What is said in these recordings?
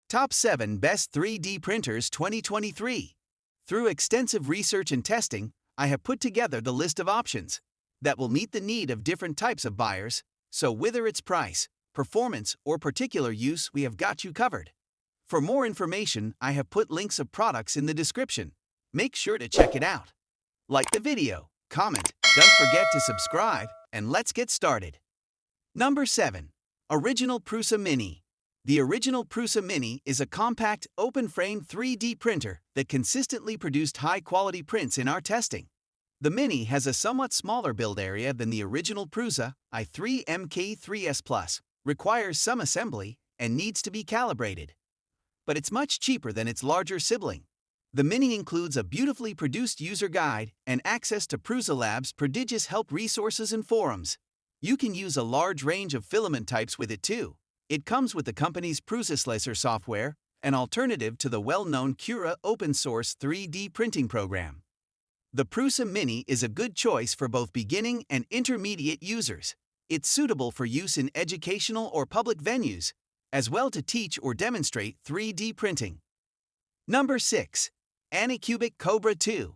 Top 7 Best 3D Printers 2023. Through extensive research and testing, I have put together the list of options that will meet the need of different types of buyers, so whether it's price, performance, or particular use, we have got you covered. For more information, I have put links of products in the description. Make sure to check it out. Like the video, comment, don't forget to subscribe, and let's get started. Number 7. Original Prusa Mini. The original Prusa Mini is a compact, open-frame 3D printer that consistently produced high-quality prints in our testing. The Mini has a somewhat smaller build area than the original Prusa i3 MK3S Plus, requires some assembly, and needs to be calibrated. But it's much cheaper than its larger sibling. The Mini includes a beautifully produced user guide and access to Prusa Labs' prodigious help resources and forums. You can use a large range of filament types with it too. It comes with the company's Prusa Slicer software, an alternative to the well-known Cura open-source 3D printing program. The Prusa Mini is a good choice for both beginning and intermediate users. It's suitable for use in educational or public venues, as well to teach or demonstrate 3D printing. Number 6. Anycubic Cobra 2.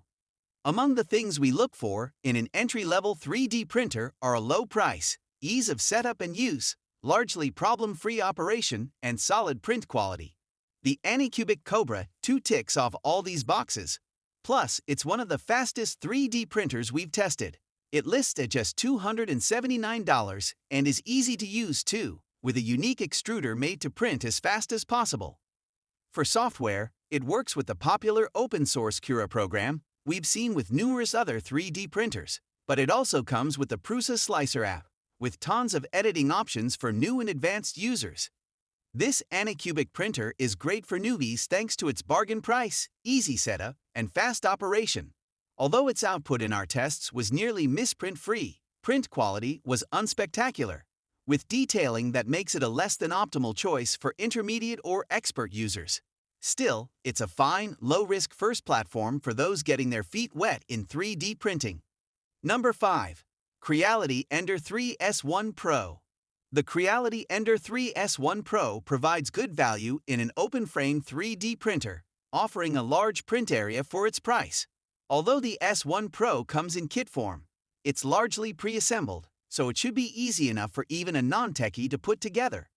Among the things we look for in an entry-level 3D printer are a low price, ease of setup and use, largely problem-free operation, and solid print quality. The Anycubic Cobra 2 ticks off all these boxes. Plus, it's one of the fastest 3D printers we've tested. It lists at just $279 and is easy to use too, with a unique extruder made to print as fast as possible. For software, it works with the popular open-source Cura program we've seen with numerous other 3D printers, but it also comes with the Prusa Slicer app, with tons of editing options for new and advanced users. This Anycubic printer is great for newbies thanks to its bargain price, easy setup, and fast operation. Although its output in our tests was nearly misprint-free, print quality was unspectacular, with detailing that makes it a less than optimal choice for intermediate or expert users. Still, it's a fine, low-risk first platform for those getting their feet wet in 3D printing. Number 5. Creality Ender 3 S1 Pro. The Creality Ender 3 S1 Pro provides good value in an open-frame 3D printer, offering a large print area for its price. Although the S1 Pro comes in kit form, it's largely pre-assembled, so it should be easy enough for even a non-techie to put together,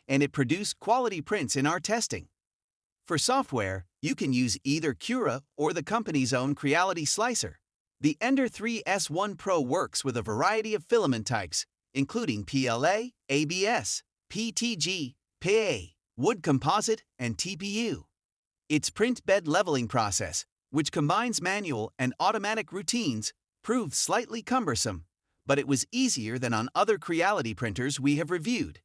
and it produced quality prints in our testing. For software, you can use either Cura or the company's own Creality Slicer. The Ender 3 S1 Pro works with a variety of filament types, including PLA, ABS, PTG, PA, wood composite, and TPU. Its print bed leveling process, which combines manual and automatic routines, proved slightly cumbersome, but it was easier than on other Creality printers we have reviewed.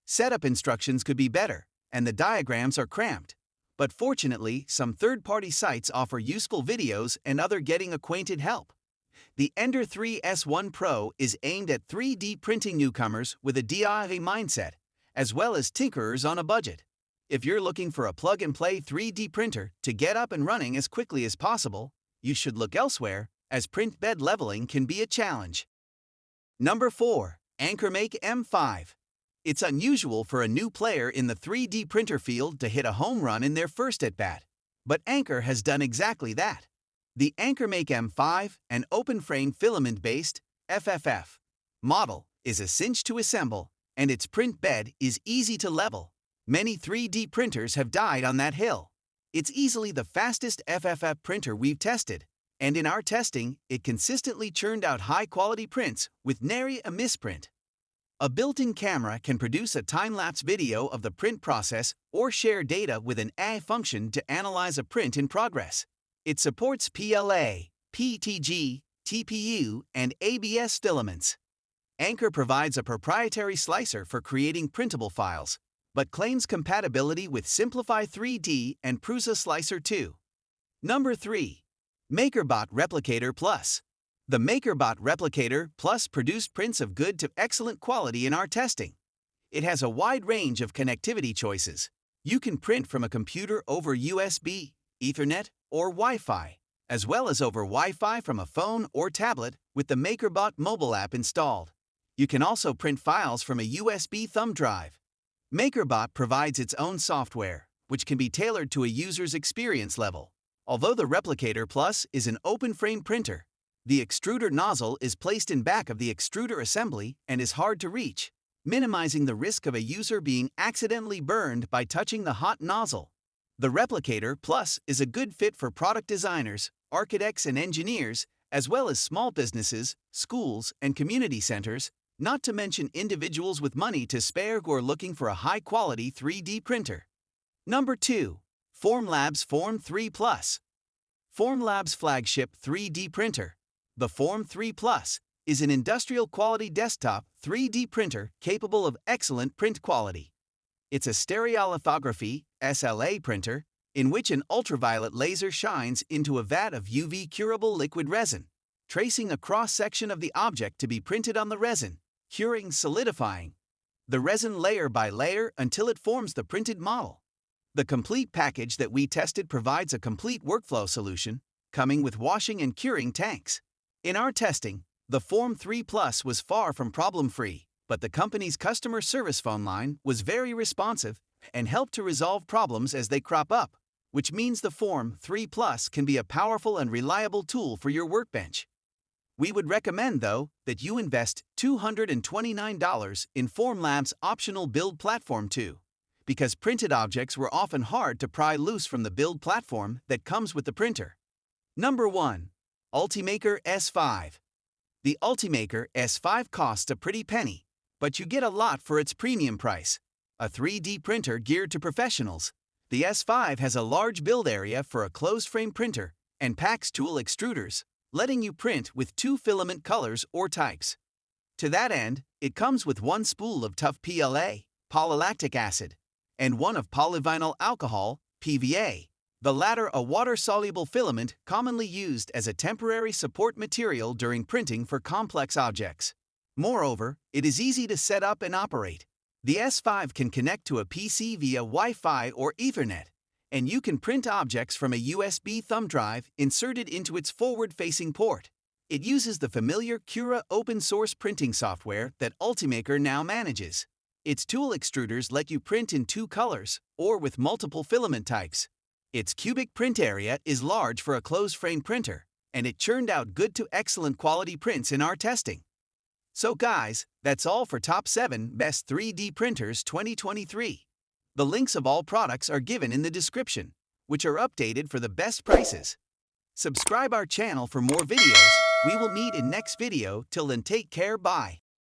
Setup instructions could be better, and the diagrams are cramped. But fortunately, some third-party sites offer useful videos and other getting-acquainted help. The Ender 3 S1 Pro is aimed at 3D printing newcomers with a DIY mindset, as well as tinkerers on a budget. If you're looking for a plug-and-play 3D printer to get up and running as quickly as possible, you should look elsewhere, as print bed leveling can be a challenge. Number 4. Anker Make M5. It's unusual for a new player in the 3D printer field to hit a home run in their first at-bat, but Anker has done exactly that. The Anker Make M5, an open-frame filament-based FFF model, is a cinch to assemble, and its print bed is easy to level. Many 3D printers have died on that hill. It's easily the fastest FFF printer we've tested, and in our testing, it consistently churned out high-quality prints with nary a misprint. A built-in camera can produce a time-lapse video of the print process or share data with an AI function to analyze a print in progress. It supports PLA, PTG, TPU, and ABS filaments. Anker provides a proprietary slicer for creating printable files, but claims compatibility with Simplify 3D and Prusa Slicer 2. Number 3. MakerBot Replicator Plus. The MakerBot Replicator Plus produced prints of good to excellent quality in our testing. It has a wide range of connectivity choices. You can print from a computer over USB, Ethernet, or Wi-Fi, as well as over Wi-Fi from a phone or tablet with the MakerBot mobile app installed. You can also print files from a USB thumb drive. MakerBot provides its own software, which can be tailored to a user's experience level. Although the Replicator Plus is an open-frame printer, the extruder nozzle is placed in back of the extruder assembly and is hard to reach, minimizing the risk of a user being accidentally burned by touching the hot nozzle. The Replicator Plus is a good fit for product designers, architects and engineers, as well as small businesses, schools, and community centers, not to mention individuals with money to spare who are looking for a high-quality 3D printer. Number 2. Formlabs Form 3 Plus. Formlabs flagship 3D printer. The Form 3 Plus is an industrial-quality desktop 3D printer capable of excellent print quality. It's a stereolithography (SLA) printer in which an ultraviolet laser shines into a vat of UV-curable liquid resin, tracing a cross-section of the object to be printed on the resin, curing, solidifying the resin layer by layer until it forms the printed model. The complete package that we tested provides a complete workflow solution, coming with washing and curing tanks. In our testing, the Form 3 Plus was far from problem-free, but the company's customer service phone line was very responsive and helped to resolve problems as they crop up, which means the Form 3 Plus can be a powerful and reliable tool for your workbench. We would recommend, though, that you invest $229 in Formlabs' optional build platform too, because printed objects were often hard to pry loose from the build platform that comes with the printer. Number 1. Ultimaker S5. The Ultimaker S5 costs a pretty penny, but you get a lot for its premium price. A 3D printer geared to professionals, the S5 has a large build area for a closed-frame printer and packs tool extruders, letting you print with 2 filament colors or types. To that end, it comes with 1 spool of tough PLA, polylactic acid, and 1 of polyvinyl alcohol, PVA, the latter a water-soluble filament commonly used as a temporary support material during printing for complex objects. Moreover, it is easy to set up and operate. The S5 can connect to a PC via Wi-Fi or Ethernet, and you can print objects from a USB thumb drive inserted into its forward-facing port. It uses the familiar Cura open-source printing software that Ultimaker now manages. Its tool extruders let you print in 2 colors or with multiple filament types. Its cubic print area is large for a closed-frame printer, and it churned out good to excellent quality prints in our testing. So guys, that's all for Top 7 Best 3D Printers 2023. The links of all products are given in the description, which are updated for the best prices. Subscribe our channel for more videos. We will meet in next video. Till then, take care, bye.